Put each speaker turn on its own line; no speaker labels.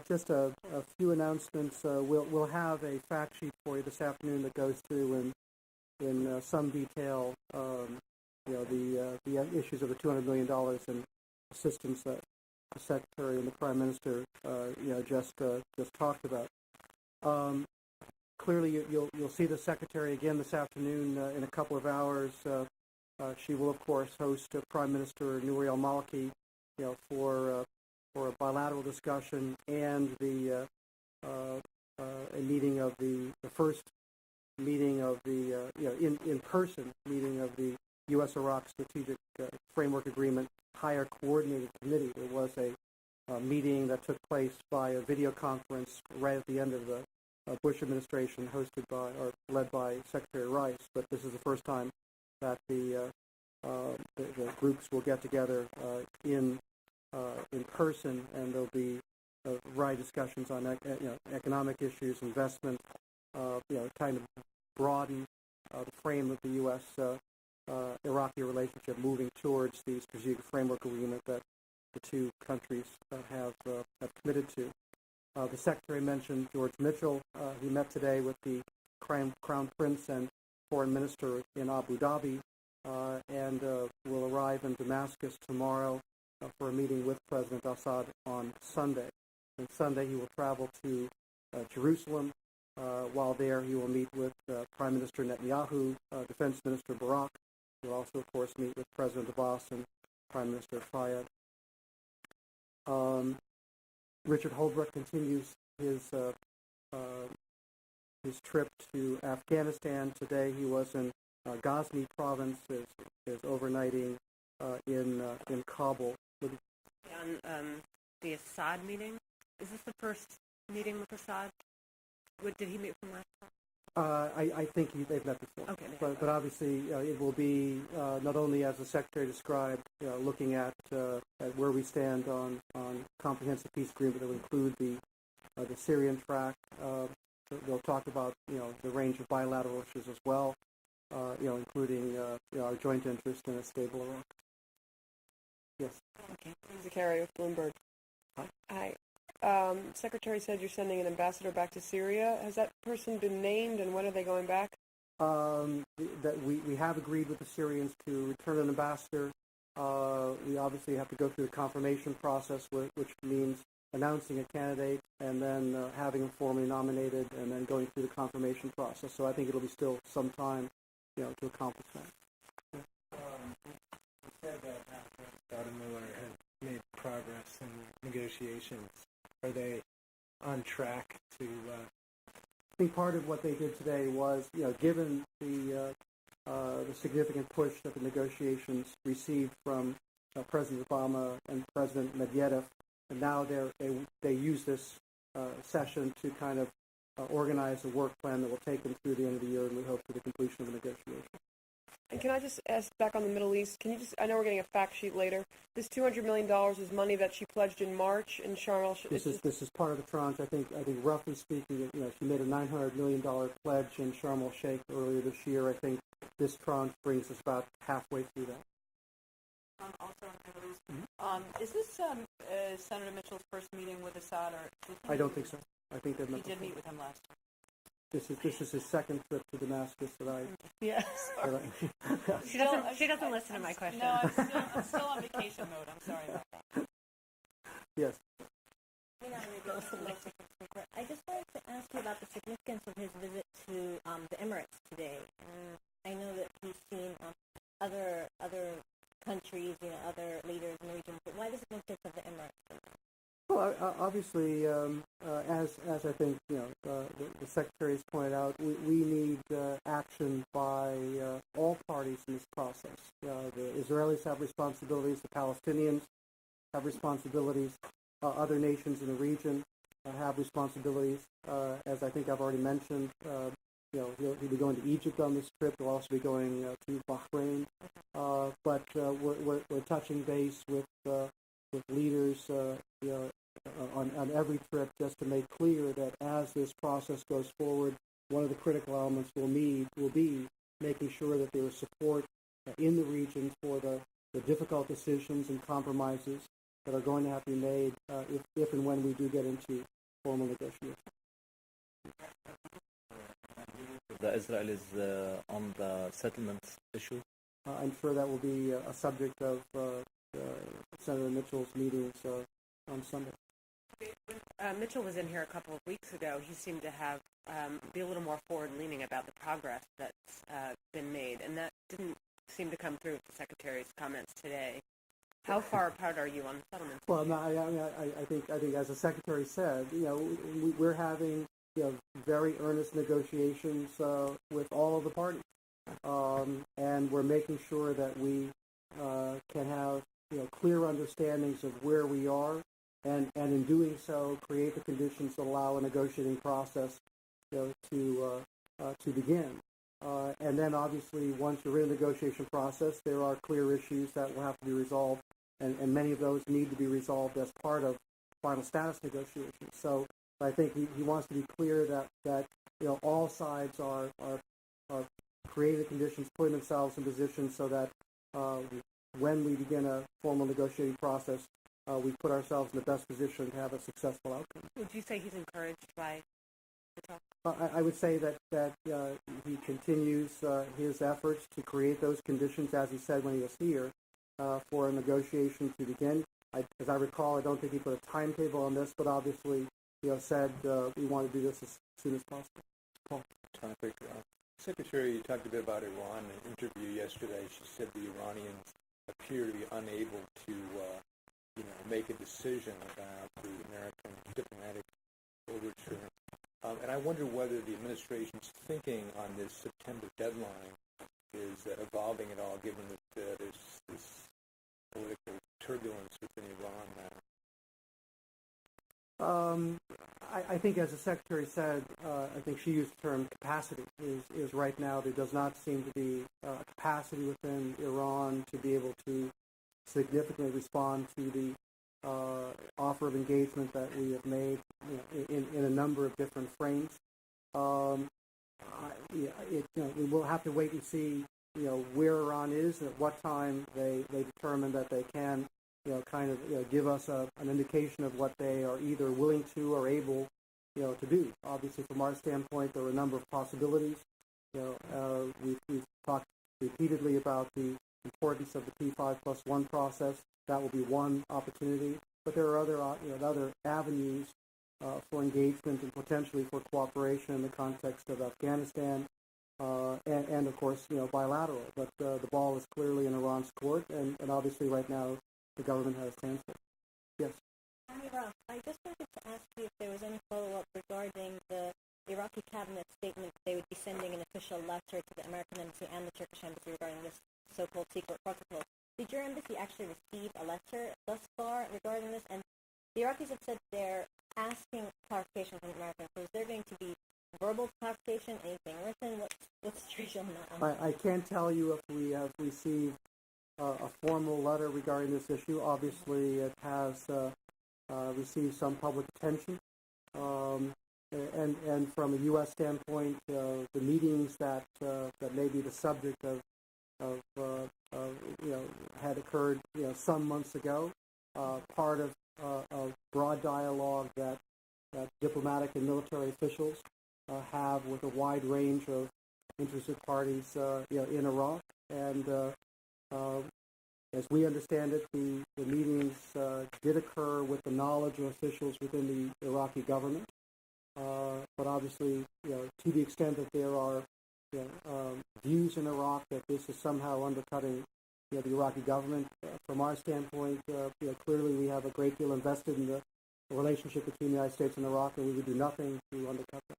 Just a few announcements. We'll have a fact sheet for you this afternoon that goes through in some detail, the issues of the $200 million in assistance that the Secretary and the Prime Minister, just talked about. Clearly, you'll see the Secretary again this afternoon in a couple of hours. She will, of course, host Prime Minister Nouri al-Maliki, for a bilateral discussion and a meeting of the first meeting of the in-person meeting of the U.S.-Iraq Strategic Framework Agreement Higher Coordinated Committee. There was a meeting that took place by a video conference right at the end of the Bush administration, hosted by or led by Secretary Rice. But this is the first time that the groups will get together in person, and there'll be variety of discussions on economic issues, investment, kind of broaden the frame of the U.S.-Iraqi relationship, moving towards the strategic framework agreement that the two countries have committed to. The Secretary mentioned George Mitchell. He met today with the Crown Prince and Foreign Minister in Abu Dhabi, and will arrive in Damascus tomorrow for a meeting with President Assad on Sunday. On Sunday, he will travel to Jerusalem. While there, he will meet with Prime Minister Netanyahu, Defense Minister Barak. He will also, of course, meet with President Abbas and Prime Minister Fayyad. Richard Holbrooke continues his trip to Afghanistan. Today, he was in Ghazni province, is overnighting in Kabul.
On the Assad meeting, is this the first meeting with Assad? Did he meet from last time?
I think they've met before.
Okay.
But obviously, it will be not only, as the Secretary described, looking at where we stand on comprehensive peace agreement that will include the Syrian track. They'll talk about the range of bilateral issues as well, including our joint interest in a stable Iraq. Yes.
Okay. Zakari with Bloomberg. Hi. Secretary said you're sending an ambassador back to Syria. Has that person been named, and when are they going back?
That we have agreed with the Syrians to return an ambassador. We obviously have to go through the confirmation process, which means announcing a candidate and then having him formally nominated and then going through the confirmation process. So I think it'll be still some time, to accomplish that.
You said that Mueller has made progress in negotiations. Are they on track to?
I think part of what they did today was, given the significant push that the negotiations received from President Obama and President Medvedev, and now they use this session to kind of organize a work plan that will take them through the end of the year, and we hope for the completion of the negotiation.
And can I just ask back on the Middle East? I know we're getting a fact sheet later. This $200 million is money that she pledged in March in Sharm el-Sheikh.
This is part of the tranche. I think roughly speaking, she made a $900 million pledge in Sharm el-Sheikh earlier this year. I think this tranche brings us about halfway through that.
Also in the Middle East. Is this Senator Mitchell's first meeting with Assad, or?
I don't think so. I think they've met.
He did meet with him last time.
This is his second trip to Damascus that I.
Yes.
She doesn't listen to my question.
No, I'm still on vacation mode. I'm sorry about that.
Yes.
I just wanted to ask you about the significance of his visit to the Emirates today. I know that he's seen other countries, other leaders in the region, but why the significance of the Emirates?
Well, obviously, as I think the Secretary has pointed out, we need action by all parties in this process. The Israelis have responsibilities, the Palestinians have responsibilities, other nations in the region have responsibilities. As I think I've already mentioned, he'll be going to Egypt on this trip. He'll also be going to Bahrain. But we're touching base with leaders on every trip, just to make clear that as this process goes forward, one of the critical elements will be making sure that there is support in the region for the difficult decisions and compromises that are going to have to be made if and when we do get into formal negotiations.
The Israelis on the settlement issue.
I'm sure that will be a subject of Senator Mitchell's meetings on Sunday.
Mitchell was in here a couple of weeks ago. He seemed to have be a little more forward-leaning about the progress that's been made, and that didn't seem to come through with the Secretary's comments today. How far apart are you on the settlement?
Well, no, I think as the Secretary said, we're having very earnest negotiations with all of the parties, and we're making sure that we can have clear understandings of where we are, and in doing so, create the conditions that allow a negotiating process to begin. And then, obviously, once you're in a negotiation process, there are clear issues that will have to be resolved, and many of those need to be resolved as part of final status negotiations. So I think he wants to be clear that all sides are creating the conditions, putting themselves in position so that when we begin a formal negotiating process, we put ourselves in the best position to have a successful outcome.
Would you say he's encouraged by the talk?
I would say that he continues his efforts to create those conditions, as he said when he was here, for a negotiation to begin. As I recall, I don't think he put a timetable on this, but obviously, said we want to do this as soon as possible. Paul.
Topic. Secretary, you talked a bit about Iran in an interview yesterday. She said the Iranians appear to be unable to, make a decision about the American diplomatic overture. And I wonder whether the administration's thinking on this September deadline is evolving at all, given that there's this political turbulence within Iran now.
I think, as the Secretary said, I think she used the term capacity, is right now there does not seem to be capacity within Iran to be able to significantly respond to the offer of engagement that we have made in a number of different frames. We will have to wait and see where Iran is and at what time they determine that they can give us an indication of what they are either willing to or able to do. Obviously, from our standpoint, there are a number of possibilities. We've talked repeatedly about the importance of the P5+1 process. That will be one opportunity, but there are other avenues for engagement and potentially for cooperation in the context of Afghanistan, and of course, bilateral. But the ball is clearly in Iran's court, and obviously right now the government has hands full. Yes.
Ross, I just wanted to ask you if there was any follow-up regarding the Iraqi cabinet statement they would be sending an official letter to the American embassy and the Turkish embassy regarding this so-called secret protocol. Did your embassy actually receive a letter thus far regarding this? And the Iraqis have said they're asking clarification from America. So is there going to be verbal clarification, anything written? What's the situation on that one?
I can't tell you if we have received a formal letter regarding this issue. Obviously, it has received some public attention. And from a U.S. standpoint, the meetings that may be the subject of had occurred some months ago, part of a broad dialogue that diplomatic and military officials have with a wide range of interested parties in Iraq. And as we understand it, the meetings did occur with the knowledge of officials within the Iraqi government. But obviously, to the extent that there are views in Iraq that this is somehow undercutting the Iraqi government, from our standpoint, clearly we have a great deal invested in the relationship between the United States and Iraq, and we would do nothing to undercut that.